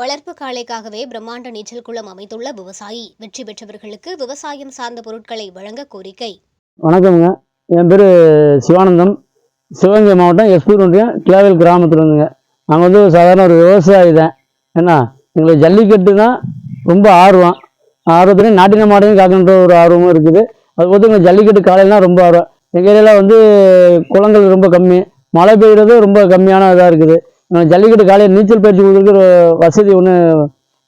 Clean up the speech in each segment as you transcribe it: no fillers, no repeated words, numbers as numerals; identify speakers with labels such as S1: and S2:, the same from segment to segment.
S1: வளர்ப்பு காளைக்காகவே பிரம்மாண்ட நீச்சல் குளம் அமைத்துள்ள விவசாயி வெற்றி பெற்றவர்களுக்கு விவசாயம் சார்ந்த பொருட்களை வழங்க கோரிக்கை.
S2: வணக்கம்ங்க, என் பேர் சிவானந்தம். சிவகங்கை மாவட்டம் எஸ்பூர் ஒன்றியம் கிளாவேல் கிராமத்தில் இருந்துங்க. நாங்கள் வந்து சாதாரண ஒரு விவசாயி தான். ஏன்னா எங்களுக்கு ஜல்லிக்கட்டு தான் ரொம்ப ஆர்வத்துலேயும் நாட்டின மாடையும் காக்கணுன்ற ஒரு ஆர்வமும் இருக்குது. அது போது எங்களுக்கு ஜல்லிக்கட்டு காலையிலாம் ரொம்ப ஆர்வம். எங்கள் ஏரியாவில் வந்து குளங்கள் ரொம்ப கம்மி, மழை பெய்கிறது ரொம்ப கம்மியான இதாக இருக்குது. ஜல்லிக்கட்டு காலையில் நீச்சல் பயிற்சி கொடுக்குற வசதி ஒன்று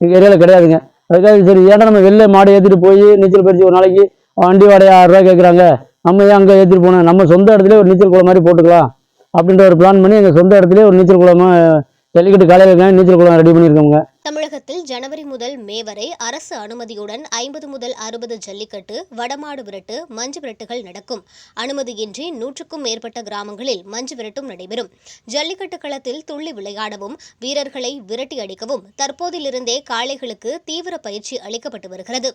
S2: எங்கள் ஏரியாவில் கிடையாதுங்க. அதுக்காக சரி, ஏன்னா நம்ம வெளில மாடை ஏற்றிட்டு போய் நீச்சல் பயிற்சி ஒரு நாளைக்கு வண்டி வாடகை 6 ரூபா கேட்குறாங்க, நம்ம ஏன் அங்கே ஏற்றிட்டு போனோம், நம்ம சொந்த இடத்துல ஒரு நீச்சல் குளம் மாதிரி போட்டுக்கலாம் அப்படின்ற ஒரு பிளான் பண்ணி எங்கள் சொந்த இடத்துல ஒரு நீச்சல் குளமாக ஜல்லிக்கட்டு காலையில் நீச்சல் குளம் ரெடி பண்ணியிருக்கோங்க.
S1: தமிழகத்தில் ஜனவரி முதல் மே வரை அரசு அனுமதியுடன் 50 முதல் 60 ஜல்லிக்கட்டு, வடமாடு விரட்டு, மஞ்சு விரட்டுகள் நடக்கும். அனுமதியின்றி 100க்கும் மேற்பட்ட கிராமங்களில் மஞ்சு விரட்டும் நடைபெறும். ஜல்லிக்கட்டு களத்தில் துள்ளி விளையாடவும், வீரர்களை விரட்டி அடிக்கவும் தற்போதிலிருந்தே காளைகளுக்கு தீவிர பயிற்சி அளிக்கப்பட்டு வருகிறது.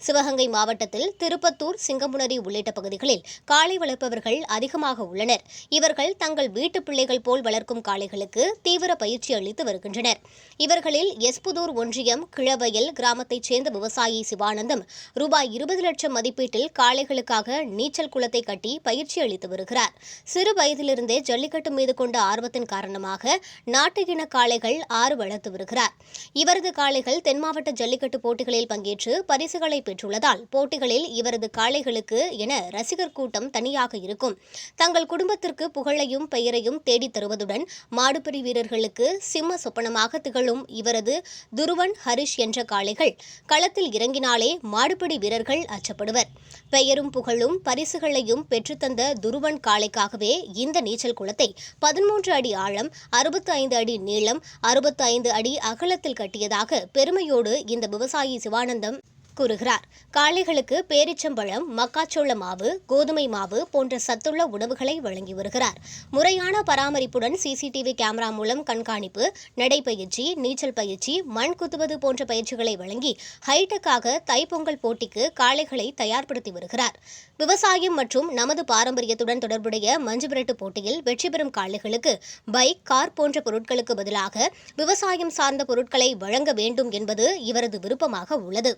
S1: சிவகங்கை மாவட்டத்தில் திருப்பத்தூர், சிங்கமுனரி உள்ளிட்ட பகுதிகளில் காளை வளர்ப்பவர்கள் அதிகமாக உள்ளனர். இவர்கள் தங்கள் வீட்டு பிள்ளைகள் போல் வளர்க்கும் காளைகளுக்கு தீவிர பயிற்சி அளித்து வருகின்றனர். இவர்களில் எஸ்புதூர் ஒன்றியம் கிழவயல் கிராமத்தைச் சேர்ந்த விவசாயி சிவானந்தம் ரூபாய் 20 லட்சம் மதிப்பீட்டில் காளைகளுக்காக நீச்சல் குளத்தை கட்டி பயிற்சி அளித்து வருகிறார். சிறு வயதிலிருந்தே ஜல்லிக்கட்டு மீது கொண்ட ஆர்வத்தின் காரணமாக நாட்டு இன காளைகள் 6 வளர்த்து வருகிறார். இவரது காளைகள் தென் மாவட்ட ஜல்லிக்கட்டு போட்டிகளில் பங்கேற்று பரிசுகளை பெற்றுள்ளதால் போட்டிகளில் இவரது காளைகளுக்கு என ரசிகர் கூட்டம் தனியாக இருக்கும். தங்கள் குடும்பத்திற்கு புகழையும் பெயரையும் தேடித் தருவதுடன் மாடுபிடி வீரர்களுக்கு சிம்ம சொப்பனமாக திகழும் இவரது துருவன், ஹரிஷ் என்ற காளைகள் களத்தில் இறங்கினாலே மாடுபிடி வீரர்கள் அச்சப்படுவர். பெயரும் புகழும் பரிசுகளையும் பெற்றுத்தந்த துருவன் காளைக்காகவே இந்த நீச்சல் குளத்தை 13 அடி ஆழம், 65 அடி நீளம், 65 அடி அகலத்தில் கட்டியதாக பெருமையோடு இந்த விவசாயி சிவானந்தம் கூறுகிறார். காளைகளுக்கு பேரிச்சம்பழம், மக்காச்சோள மாவு, கோதுமை மாவு போன்ற சத்துள்ள உணவுகளை வழங்கி வருகிறார். முறையான பராமரிப்புடன் சிசிடிவி கேமரா மூலம் கண்காணிப்பு, நடைப்பயிற்சி, நீச்சல் பயிற்சி, மண் குத்துவது போன்ற பயிற்சிகளை வழங்கி ஹைடெக்காக தைப்பொங்கல் போட்டிக்கு காளைகளை தயார்படுத்தி வருகிறார். விவசாயம் மற்றும் நமது பாரம்பரியத்துடன் தொடர்புடைய மஞ்சு விரட்டு போட்டியில் வெற்றி பெறும் காளைகளுக்கு பைக், கார் போன்ற பொருட்களுக்கு பதிலாக விவசாயம் சார்ந்த பொருட்களை வழங்க வேண்டும் என்பது இவரது விருப்பமாக உள்ளது.